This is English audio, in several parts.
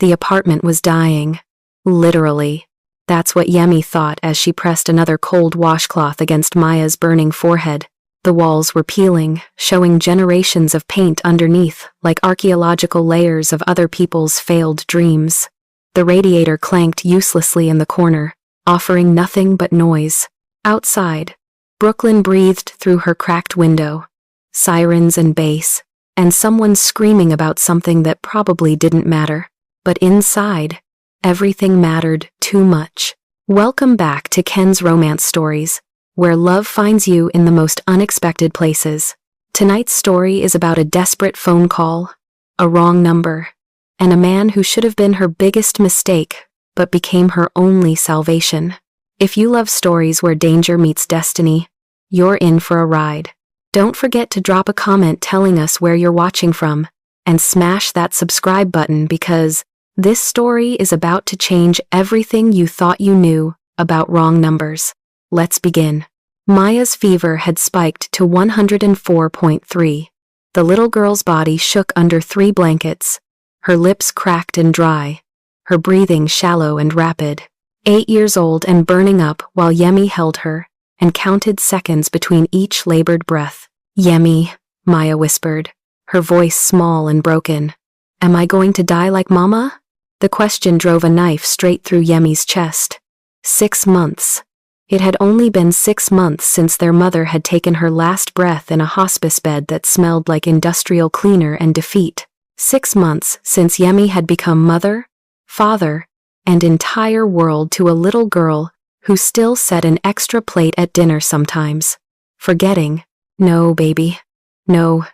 The apartment was dying. Literally. That's what Yemi thought as she pressed another cold washcloth against Maya's burning forehead. The walls were peeling, showing generations of paint underneath, like archaeological layers of other people's failed dreams. The radiator clanked uselessly in the corner, offering nothing but noise. Outside, Brooklyn breathed through her cracked window. Sirens and bass, and someone screaming about something that probably didn't matter. But inside, everything mattered too much. Welcome back to Ken's Romance Stories, where love finds you in the most unexpected places. Tonight's story is about a desperate phone call, a wrong number, and a man who should have been her biggest mistake, but became her only salvation. If you love stories where danger meets destiny, you're in for a ride. Don't forget to drop a comment telling us where you're watching from, and smash that subscribe button because this story is about to change everything you thought you knew about wrong numbers. Let's begin. Maya's fever had spiked to 104.3. The little girl's body shook under 3 blankets, her lips cracked and dry, her breathing shallow and rapid. 8 years old and burning up while Yemi held her and counted seconds between each labored breath. Yemi, Maya whispered, her voice small and broken. Am I going to die like Mama? The question drove a knife straight through Yemi's chest. 6 months. It had only been 6 months since their mother had taken her last breath in a hospice bed that smelled like industrial cleaner and defeat. 6 months since Yemi had become mother, father, and entire world to a little girl who still set an extra plate at dinner sometimes. Forgetting, no, baby. No,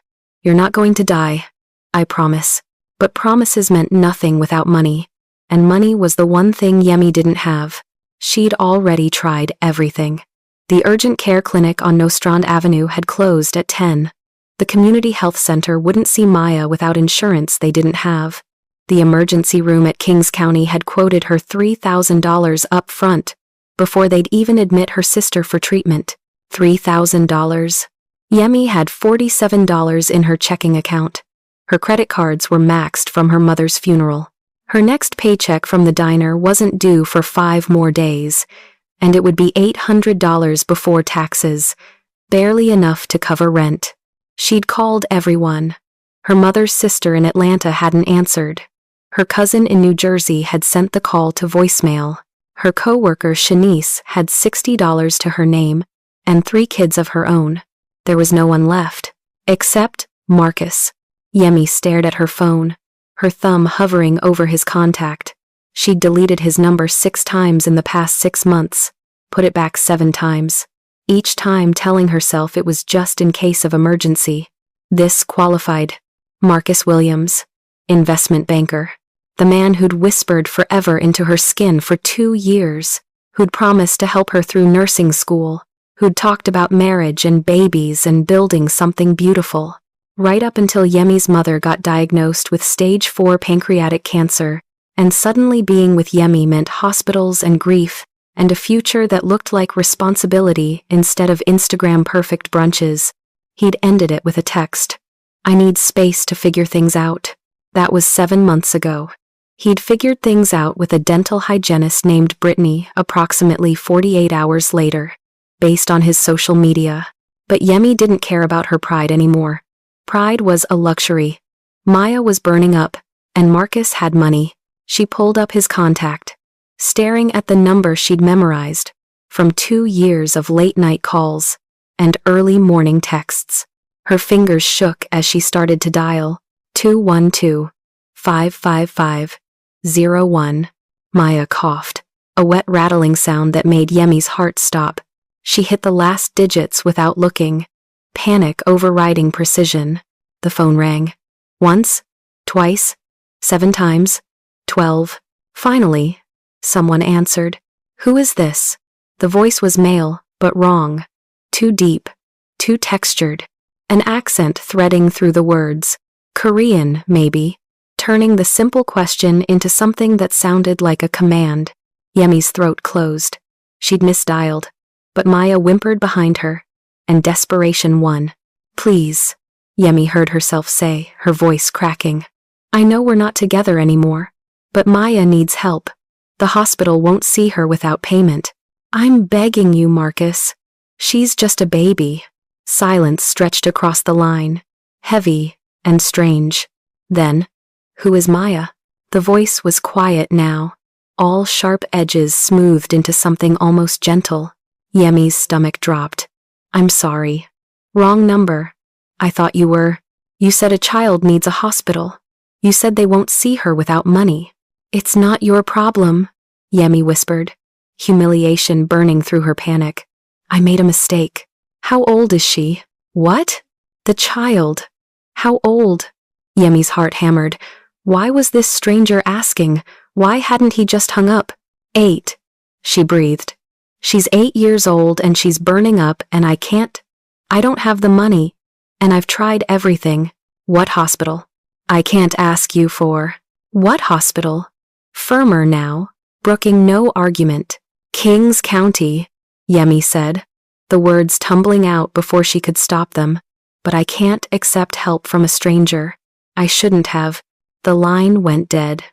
you're not going to die. I promise. But promises meant nothing without money, and money was the one thing Yemi didn't have. She'd already tried everything. The urgent care clinic on Nostrand Avenue had closed at 10. The community health center wouldn't see Maya without insurance they didn't have. The emergency room at Kings County had quoted her $3,000 up front before they'd even admit her sister for treatment. $3,000. Yemi had $47 in her checking account. Her credit cards were maxed from her mother's funeral. Her next paycheck from the diner wasn't due for 5 more days, and it would be $800 before taxes, barely enough to cover rent. She'd called everyone. Her mother's sister in Atlanta hadn't answered. Her cousin in New Jersey had sent the call to voicemail. Her coworker Shanice had $60 to her name, and 3 kids of her own. There was no one left, except Marcus. Yemi stared at her phone, her thumb hovering over his contact. She'd deleted his number 6 times in the past 6 months, put it back 7 times, each time telling herself it was just in case of emergency. This qualified. Marcus Williams, investment banker. The man who'd whispered forever into her skin for 2 years, who'd promised to help her through nursing school, who'd talked about marriage and babies and building something beautiful. Right up until Yemi's mother got diagnosed with stage 4 pancreatic cancer, and suddenly being with Yemi meant hospitals and grief, and a future that looked like responsibility instead of Instagram-perfect brunches. He'd ended it with a text. I need space to figure things out. That was 7 months ago. He'd figured things out with a dental hygienist named Brittany approximately 48 hours later, based on his social media. But Yemi didn't care about her pride anymore. Pride was a luxury. Maya was burning up, and Marcus had money. She pulled up his contact, staring at the number she'd memorized from 2 years of late-night calls and early morning texts. Her fingers shook as she started to dial. 212-555-01. Maya coughed, a wet rattling sound that made Yemi's heart stop. She hit the last digits without looking, panic overriding precision. The phone rang. Once, twice, 7 times, 12. Finally, someone answered. Who is this? The voice was male, but wrong. Too deep, too textured. An accent threading through the words. Korean, maybe, turning the simple question into something that sounded like a command. Yemi's throat closed. She'd misdialed, but Maya whimpered behind her, and desperation won. Please, Yemi heard herself say, her voice cracking. I know we're not together anymore, But Maya needs help. The hospital won't see her without payment. I'm begging you, Marcus. She's just a baby. Silence stretched across the line, heavy and strange. Then, who is Maya? The voice was quiet now, all sharp edges smoothed into something almost gentle. Yemi's stomach dropped. I'm sorry. Wrong number. I thought you said a child needs a hospital. You said they won't see her without money. It's not your problem, Yemi whispered, humiliation burning through her panic. I made a mistake. How old is she? What? The child. How old? Yemi's heart hammered. Why was this stranger asking? Why hadn't he just hung up? 8, she breathed. She's 8 years old and she's burning up and I don't have the money. And I've tried everything. What hospital? I can't ask you for. What hospital? Firmer now, brooking no argument. Kings County, Yemi said, the words tumbling out before she could stop them. But I can't accept help from a stranger. I shouldn't have. The line went dead.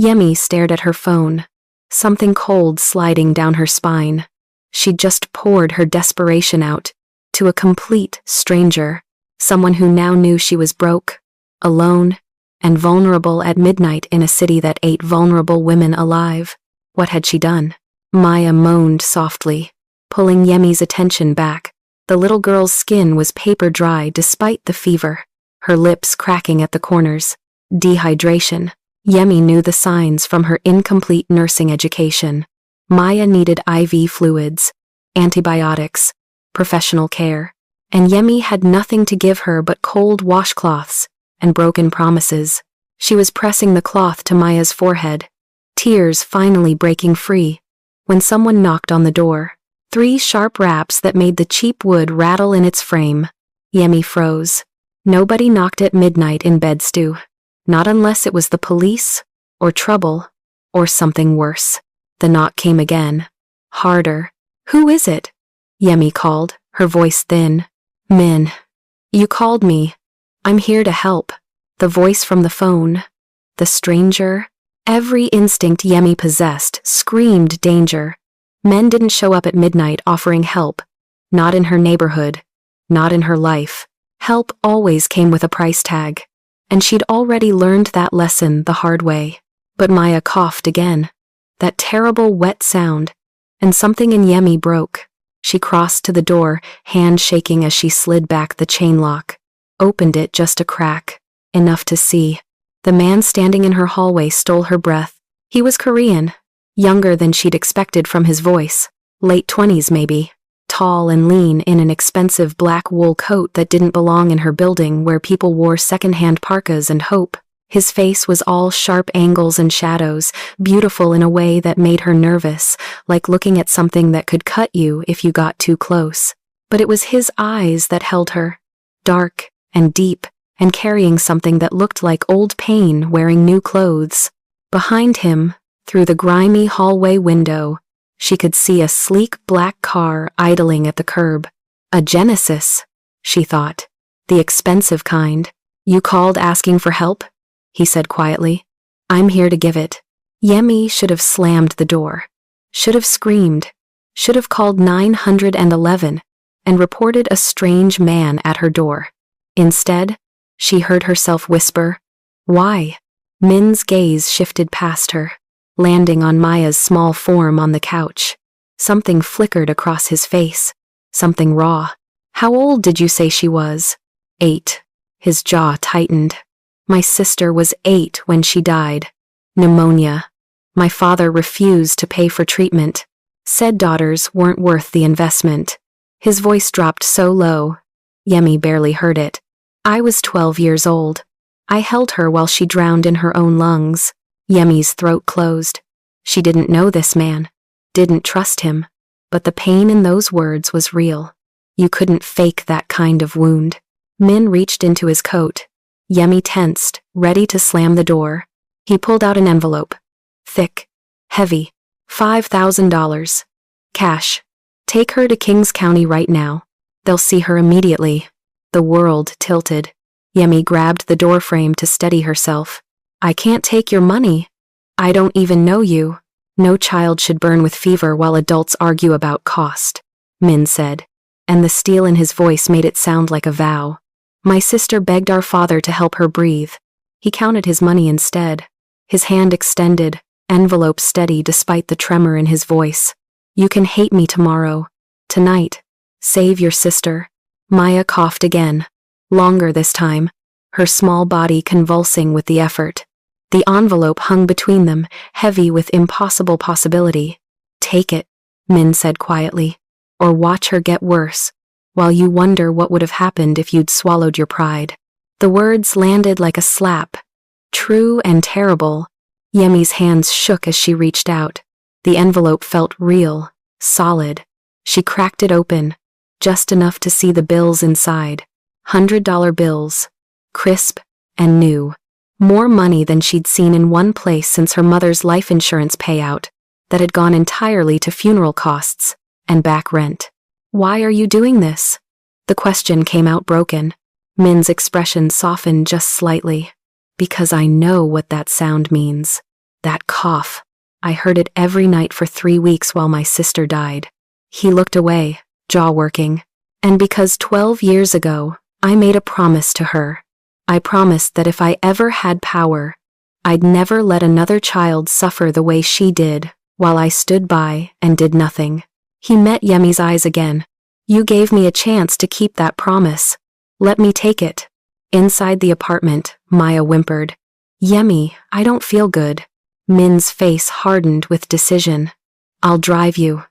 Yemi stared at her phone, something cold sliding down her spine. She'd just poured her desperation out to a complete stranger, someone who now knew she was broke, alone, and vulnerable at midnight in a city that ate vulnerable women alive. What had she done? Maya moaned softly, pulling Yemi's attention back. The little girl's skin was paper dry despite the fever, her lips cracking at the corners. Dehydration. Yemi knew the signs from her incomplete nursing education. Maya needed IV fluids, antibiotics, professional care, and Yemi had nothing to give her but cold washcloths and broken promises. She was pressing the cloth to Maya's forehead, tears finally breaking free, when someone knocked on the door. 3 sharp raps that made the cheap wood rattle in its frame. Yemi froze. Nobody knocked at midnight in Bed-Stuy. Not unless it was the police, or trouble, or something worse. The knock came again. Harder. Who is it? Yemi called, her voice thin. Min. You called me. I'm here to help. The voice from the phone. The stranger. Every instinct Yemi possessed screamed danger. Men didn't show up at midnight offering help. Not in her neighborhood. Not in her life. Help always came with a price tag. And she'd already learned that lesson the hard way. But Maya coughed again. That terrible wet sound. And something in Yemi broke. She crossed to the door, hand shaking as she slid back the chain lock. Opened it just a crack. Enough to see. The man standing in her hallway stole her breath. He was Korean. Younger than she'd expected from his voice. Late 20s maybe. Tall and lean in an expensive black wool coat that didn't belong in her building where people wore second-hand parkas and hope. His face was all sharp angles and shadows, beautiful in a way that made her nervous, like looking at something that could cut you if you got too close. But it was his eyes that held her. Dark and deep, and carrying something that looked like old pain wearing new clothes. Behind him, through the grimy hallway window, she could see a sleek black car idling at the curb. A Genesis, she thought. The expensive kind. You called asking for help? He said quietly. I'm here to give it. Yemi should have slammed the door. Should have screamed. Should have called 911 and reported a strange man at her door. Instead, she heard herself whisper, "Why?" Min's gaze shifted past her, landing on Maya's small form on the couch. Something flickered across his face. Something raw. How old did you say she was? 8. His jaw tightened. My sister was 8 when she died. Pneumonia. My father refused to pay for treatment. Said daughters weren't worth the investment. His voice dropped so low, Yemi barely heard it. I was 12 years old. I held her while she drowned in her own lungs. Yemi's throat closed. She didn't know this man, didn't trust him, but the pain in those words was real. You couldn't fake that kind of wound. Min reached into his coat. Yemi tensed, ready to slam the door. He pulled out an envelope. Thick, heavy, $5,000. Cash. Take her to Kings County right now. They'll see her immediately. The world tilted. Yemi grabbed the doorframe to steady herself. I can't take your money. I don't even know you. No child should burn with fever while adults argue about cost, Min said, and the steel in his voice made it sound like a vow. My sister begged our father to help her breathe. He counted his money instead, his hand extended, envelope steady despite the tremor in his voice. You can hate me tomorrow. Tonight. Save your sister. Maya coughed again. Longer this time, her small body convulsing with the effort. The envelope hung between them, heavy with impossible possibility. Take it, Min said quietly, or watch her get worse, while you wonder what would have happened if you'd swallowed your pride. The words landed like a slap. True and terrible. Yemi's hands shook as she reached out. The envelope felt real, solid. She cracked it open, just enough to see the bills inside. $100 bills. Crisp and new. More money than she'd seen in one place since her mother's life insurance payout, that had gone entirely to funeral costs and back rent. Why are you doing this? The question came out broken. Min's expression softened just slightly. Because I know what that sound means. That cough. I heard it every night for 3 weeks while my sister died. He looked away, jaw working. And because 12 years ago, I made a promise to her. I promised that if I ever had power, I'd never let another child suffer the way she did, while I stood by and did nothing. He met Yemi's eyes again. You gave me a chance to keep that promise. Let me take it. Inside the apartment, Maya whimpered. Yemi, I don't feel good. Min's face hardened with decision. I'll drive you.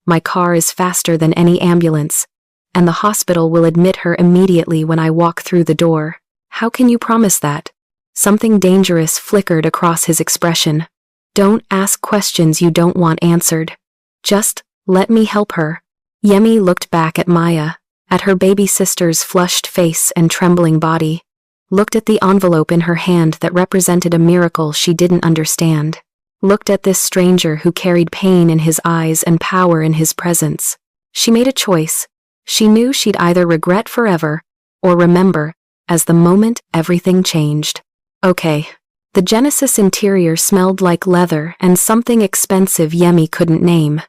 My car is faster than any ambulance, and the hospital will admit her immediately when I walk through the door. How can you promise that? Something dangerous flickered across his expression. Don't ask questions you don't want answered. Just let me help her. Yemi looked back at Maya, at her baby sister's flushed face and trembling body, looked at the envelope in her hand that represented a miracle she didn't understand, looked at this stranger who carried pain in his eyes and power in his presence. She made a choice. She knew she'd either regret forever or remember, as the moment everything changed. Okay. The Genesis interior smelled like leather and something expensive Yemi couldn't name.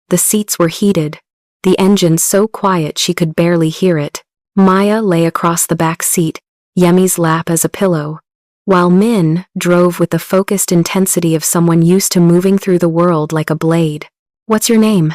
The seats were heated, the engine so quiet she could barely hear it. Maya lay across the back seat, Yemi's lap as a pillow, while Min drove with the focused intensity of someone used to moving through the world like a blade. What's your name?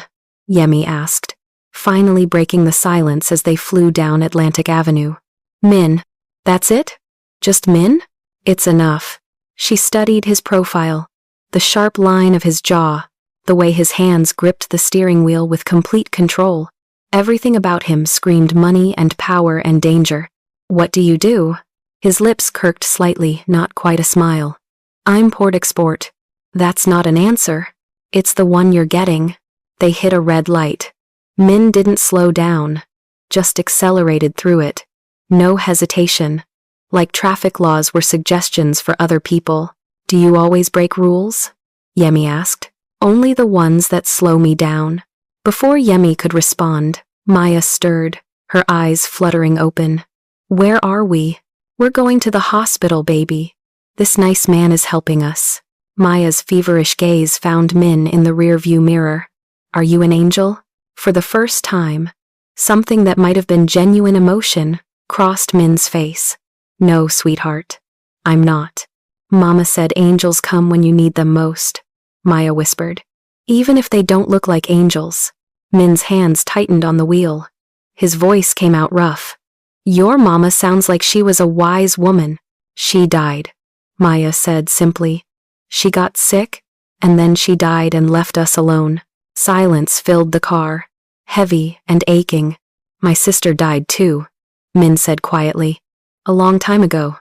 Yemi asked, finally breaking the silence as they flew down Atlantic Avenue. Min. That's it? Just Min? It's enough. She studied his profile, the sharp line of his jaw, the way his hands gripped the steering wheel with complete control. Everything about him screamed money and power and danger. What do you do? His lips kirked slightly, not quite a smile. I'm port-export. That's not an answer. It's the one you're getting. They hit a red light. Min didn't slow down, just accelerated through it. No hesitation. Like traffic laws were suggestions for other people. Do you always break rules? Yemi asked. Only the ones that slow me down. Before Yemi could respond, Maya stirred, her eyes fluttering open. Where are we? We're going to the hospital, baby. This nice man is helping us. Maya's feverish gaze found Min in the rearview mirror. Are you an angel? For the first time, something that might have been genuine emotion crossed Min's face. No, sweetheart. I'm not. Mama said angels come when you need them most, Maya whispered. Even if they don't look like angels. Min's hands tightened on the wheel. His voice came out rough. Your mama sounds like she was a wise woman. She died, Maya said simply. She got sick, and then she died and left us alone. Silence filled the car, heavy and aching. My sister died too, Min said quietly. A long time ago.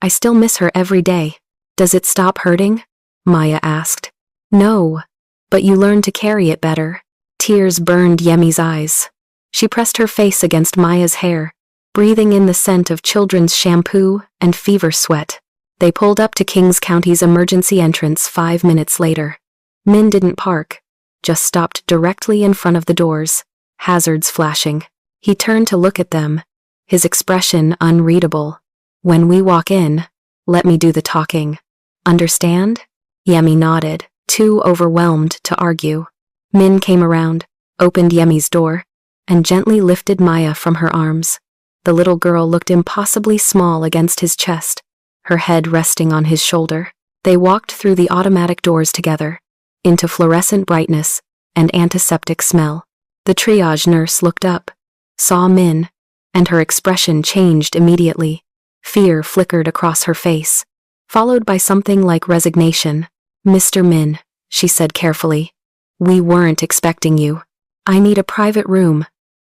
I still miss her every day. Does it stop hurting? Maya asked. No, but you learn to carry it better. Tears burned Yemi's eyes. She pressed her face against Maya's hair, breathing in the scent of children's shampoo and fever sweat. They pulled up to Kings County's emergency entrance 5 minutes later. Min didn't park, just stopped directly in front of the doors, hazards flashing. He turned to look at them, his expression unreadable. When we walk in, let me do the talking. Understand? Yemi nodded, too overwhelmed to argue. Min came around, opened Yemi's door, and gently lifted Maya from her arms. The little girl looked impossibly small against his chest, her head resting on his shoulder. They walked through the automatic doors together, into fluorescent brightness and antiseptic smell. The triage nurse looked up, saw Min, and her expression changed immediately. Fear flickered across her face, followed by something like resignation. "Mr. Min," she said carefully, "we weren't expecting you. I need a private room.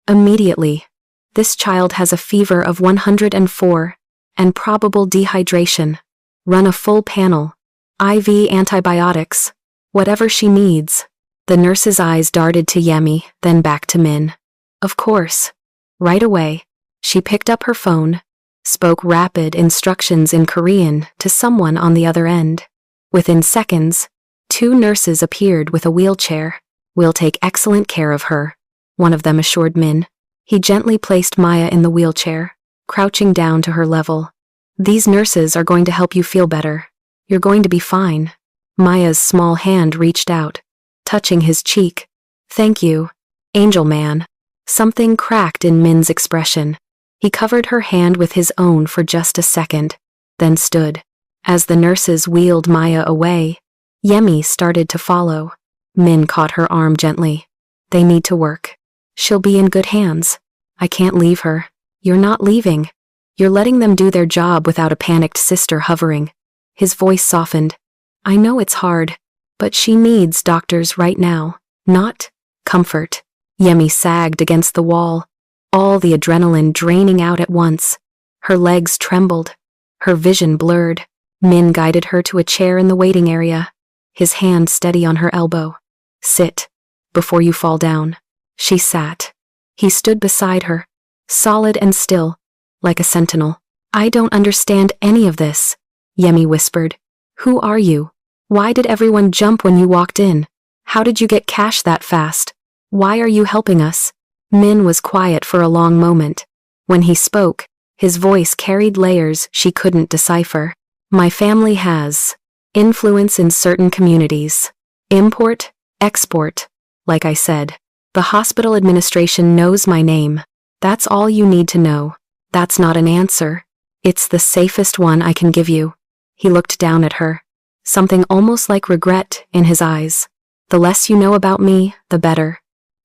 Immediately. This child has a fever of 104 and probable dehydration. Run a full panel. IV antibiotics. Whatever she needs." The nurse's eyes darted to Yemi, then back to Min. "Of course." Right away, she picked up her phone, spoke rapid instructions in Korean to someone on the other end. Within seconds, 2 nurses appeared with a wheelchair. "We'll take excellent care of her," one of them assured Min. He gently placed Maya in the wheelchair, crouching down to her level. "These nurses are going to help you feel better. You're going to be fine." Maya's small hand reached out, touching his cheek. "Thank you, Angel Man." Something cracked in Min's expression. He covered her hand with his own for just a second, then stood. As the nurses wheeled Maya away, Yemi started to follow. Min caught her arm gently. "They need to work. She'll be in good hands. I can't leave her." "You're not leaving. You're letting them do their job without a panicked sister hovering." His voice softened. "I know it's hard, but she needs doctors right now, not comfort." Yemi sagged against the wall, all the adrenaline draining out at once. Her legs trembled, her vision blurred. Min guided her to a chair in the waiting area, his hand steady on her elbow. "Sit, before you fall down." She sat. He stood beside her, solid and still, like a sentinel. "I don't understand any of this," Yemi whispered. "Who are you? Why did everyone jump when you walked in? How did you get cash that fast? Why are you helping us?" Min was quiet for a long moment. When he spoke, his voice carried layers she couldn't decipher. "My family has influence in certain communities. Import, export. Like I said, the hospital administration knows my name. That's all you need to know." "That's not an answer. It's the safest one I can give you." He looked down at her, something almost like regret in his eyes. "The less you know about me, the better."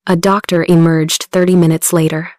A doctor emerged 30 minutes later,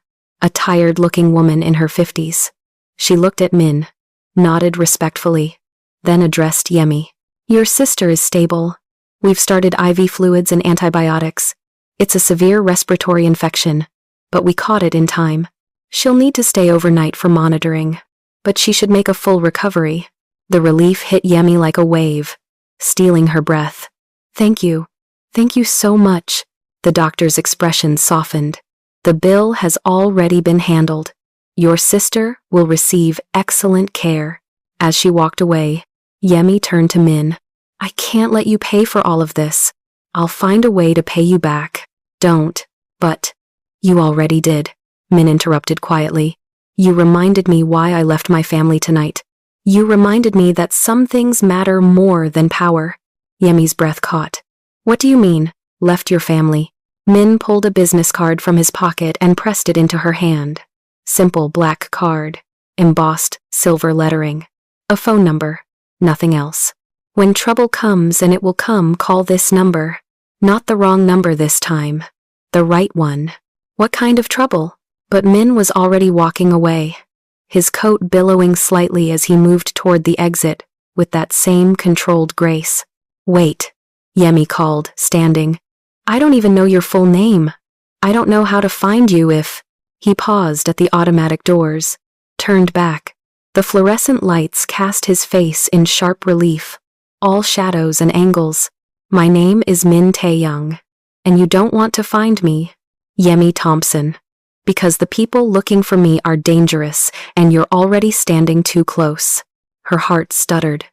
a tired-looking woman in her 50s. She looked at Min, nodded respectfully, then addressed Yemi. "Your sister is stable. We've started IV fluids and antibiotics. It's a severe respiratory infection, but we caught it in time. She'll need to stay overnight for monitoring, but she should make a full recovery." The relief hit Yemi like a wave, stealing her breath. "Thank you. Thank you so much." The doctor's expression softened. "The bill has already been handled. Your sister will receive excellent care." As she walked away, Yemi turned to Min. "I can't let you pay for all of this. I'll find a way to pay you back." "Don't." "But you already did," Min interrupted quietly. "You reminded me why I left my family tonight. You reminded me that some things matter more than power." Yemi's breath caught. "What do you mean, left your family?" Min pulled a business card from his pocket and pressed it into her hand. Simple black card, embossed silver lettering. A phone number, nothing else. "When trouble comes, and it will come, call this number." Not the wrong number this time. The right one. What kind of trouble? But Min was already walking away, his coat billowing slightly as he moved toward the exit with that same controlled grace. "Wait," Yemi called, standing. "I don't even know your full name. I don't know how to find you if—" He paused at the automatic doors, turned back. The fluorescent lights cast his face in sharp relief, all shadows and angles. "My name is Min Tae-young, and you don't want to find me, Yemi Thompson, because the people looking for me are dangerous, and you're already standing too close." Her heart stuttered.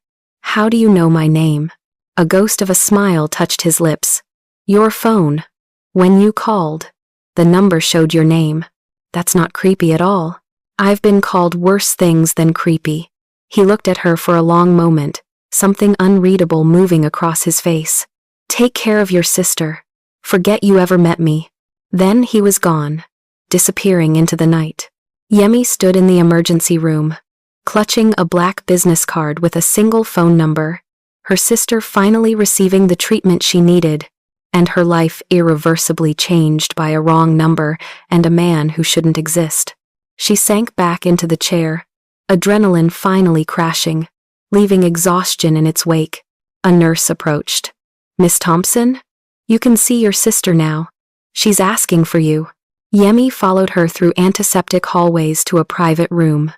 "How do you know my name?" A ghost of a smile touched his lips. "Your phone. When you called, the number showed your name. That's not creepy at all. I've been called worse things than creepy." He looked at her for a long moment, something unreadable moving across his face. "Take care of your sister. Forget you ever met me." Then he was gone, disappearing into the night. Yemi stood in the emergency room, clutching a black business card with a single phone number, her sister finally receiving the treatment she needed, and her life irreversibly changed by a wrong number and a man who shouldn't exist. She sank back into the chair, adrenaline finally crashing, leaving exhaustion in its wake. A nurse approached. "Miss Thompson? You can see your sister now. She's asking for you." Yemi followed her through antiseptic hallways to a private room.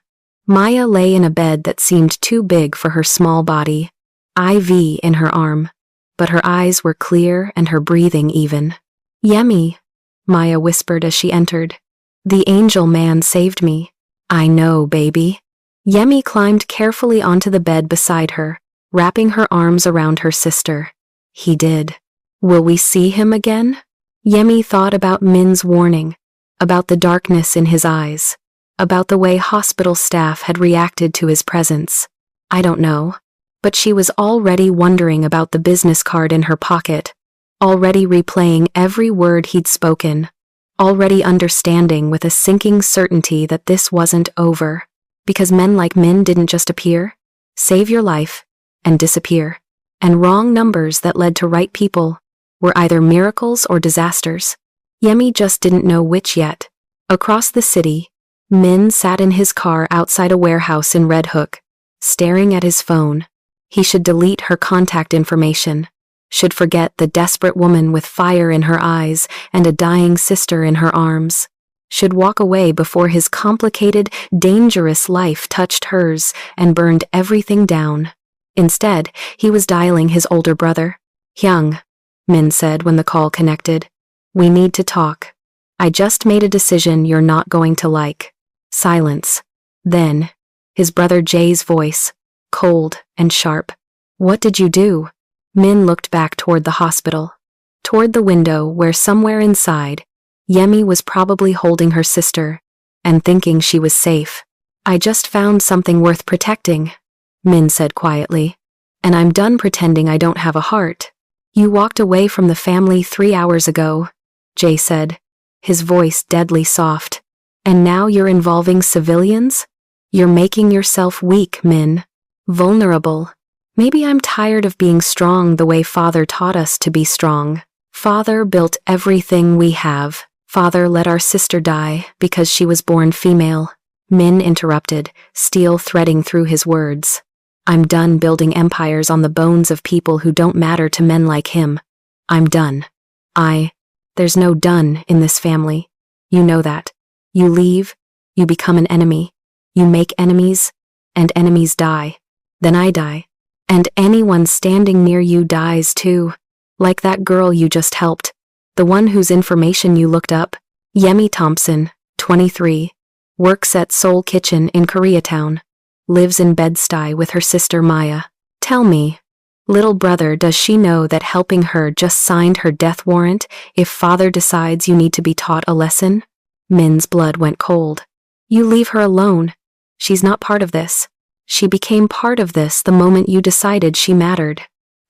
Maya lay in a bed that seemed too big for her small body, IV in her arm, but her eyes were clear and her breathing even. "Yemi," Maya whispered as she entered. "The angel man saved me." "I know, baby." Yemi climbed carefully onto the bed beside her, wrapping her arms around her sister. "He did. Will we see him again?" Yemi thought about Min's warning, about the darkness in his eyes, about the way hospital staff had reacted to his presence. I don't know, but she was already wondering about the business card in her pocket, already replaying every word he'd spoken, already understanding with a sinking certainty that this wasn't over, because men like Min didn't just appear, save your life, and disappear, and wrong numbers that led to right people were either miracles or disasters. Yemi just didn't know which yet. Across the city, Min sat in his car outside a warehouse in Red Hook, staring at his phone. He should delete her contact information, should forget the desperate woman with fire in her eyes and a dying sister in her arms, should walk away before his complicated, dangerous life touched hers and burned everything down. Instead, he was dialing his older brother. "Hyung," Min said when the call connected. "We need to talk. I just made a decision you're not going to like." Silence. Then, his brother Jay's voice, cold and sharp. "What did you do?" Min looked back toward the hospital, toward the window where somewhere inside, Yemi was probably holding her sister and thinking she was safe. "I just found something worth protecting," Min said quietly, "and I'm done pretending I don't have a heart." "You walked away from the family 3 hours ago," Jay said, his voice deadly soft. "And now you're involving civilians? You're making yourself weak, Min. Vulnerable. Maybe I'm tired of being strong the way Father taught us to be strong. Father built everything we have. Father let our sister die because she was born female." Min interrupted, steel threading through his words. "I'm done building empires on the bones of people who don't matter to men like him. I'm done. There's no done in this family. You know that. You leave, you become an enemy. You make enemies, and enemies die. Then I die. And anyone standing near you dies too. Like that girl you just helped. The one whose information you looked up. Yemi Thompson, 23. Works at Seoul Kitchen in Koreatown. Lives in Bed-Stuy with her sister Maya. Tell me, little brother, does she know that helping her just signed her death warrant if Father decides you need to be taught a lesson?" Min's blood went cold. "You leave her alone. She's not part of this. She became part of this the moment you decided she mattered."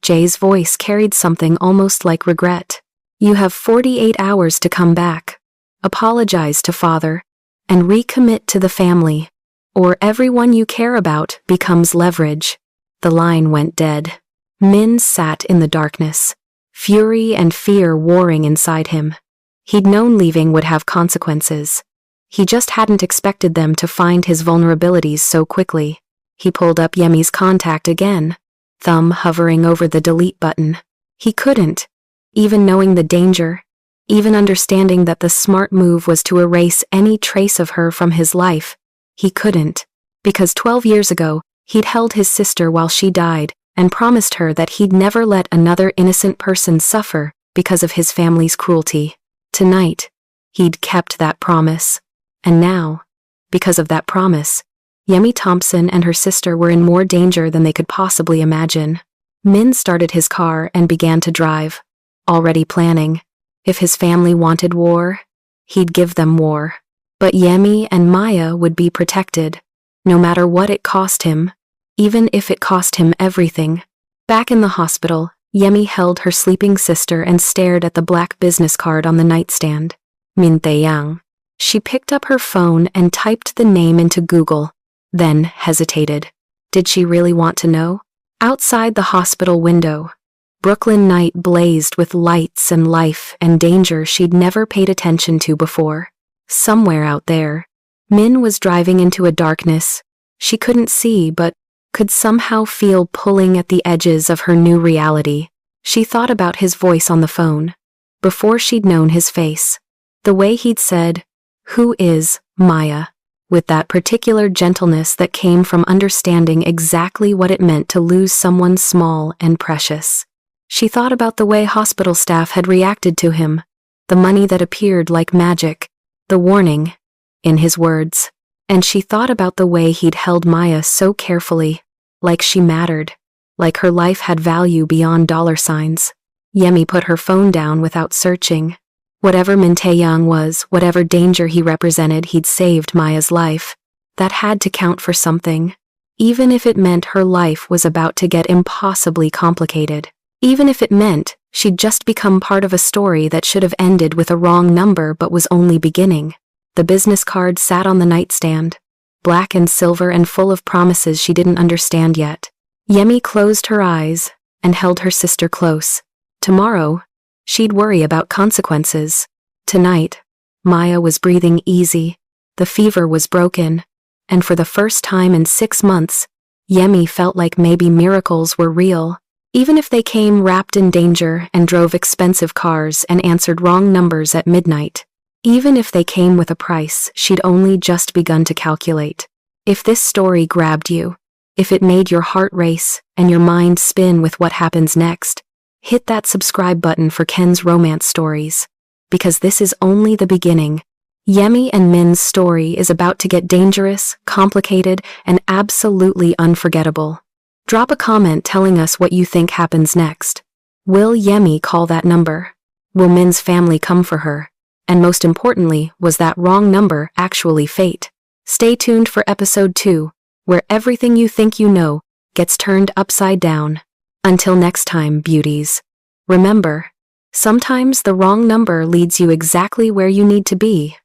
Jay's voice carried something almost like regret. "You have 48 hours to come back. Apologize to Father, and recommit to the family, or everyone you care about becomes leverage." The line went dead. Min sat in the darkness, fury and fear warring inside him. He'd known leaving would have consequences. He just hadn't expected them to find his vulnerabilities so quickly. He pulled up Yemi's contact again, thumb hovering over the delete button. He couldn't, even knowing the danger, even understanding that the smart move was to erase any trace of her from his life. He couldn't, because 12 years ago, he'd held his sister while she died and promised her that he'd never let another innocent person suffer because of his family's cruelty. Tonight, he'd kept that promise. And now, because of that promise, Yemi Thompson and her sister were in more danger than they could possibly imagine. Min started his car and began to drive, already planning. If his family wanted war, he'd give them war. But Yemi and Maya would be protected, no matter what it cost him. even if it cost him everything. Back in the hospital, Yemi held her sleeping sister and stared at the black business card on the nightstand. Min Taeyang. She picked up her phone and typed the name into Google, then hesitated. Did she really want to know? Outside the hospital window, Brooklyn night blazed with lights and life and danger she'd never paid attention to before. Somewhere out there, Min was driving into a darkness she couldn't see but could somehow feel pulling at the edges of her new reality. She thought about his voice on the phone, before she'd known his face. The way he'd said, "Who is Maya?" with that particular gentleness that came from understanding exactly what it meant to lose someone small and precious. She thought about the way hospital staff had reacted to him, the money that appeared like magic, the warning in his words, and she thought about the way he'd held Maya so carefully, like she mattered, like her life had value beyond dollar signs. Yemi put her phone down without searching. Whatever Min Taeyang was, whatever danger he represented, he'd saved Maya's life. That had to count for something, even if it meant her life was about to get impossibly complicated. Even if it meant she'd just become part of a story that should have ended with a wrong number but was only beginning. The business card sat on the nightstand, black and silver and full of promises she didn't understand yet. Yemi closed her eyes and held her sister close. Tomorrow, she'd worry about consequences. Tonight, Maya was breathing easy, the fever was broken, and for the first time in 6 months, Yemi felt like maybe miracles were real. Even if they came wrapped in danger and drove expensive cars and answered wrong numbers at midnight. Even if they came with a price she'd only just begun to calculate. If this story grabbed you, if it made your heart race and your mind spin with what happens next, hit that subscribe button for Ken's romance stories. Because this is only the beginning. Yemi and Min's story is about to get dangerous, complicated, and absolutely unforgettable. Drop a comment telling us what you think happens next. Will Yemi call that number? Will Min's family come for her? And most importantly, was that wrong number actually fate? Stay tuned for episode 2, where everything you think you know gets turned upside down. Until next time, beauties. Remember, sometimes the wrong number leads you exactly where you need to be.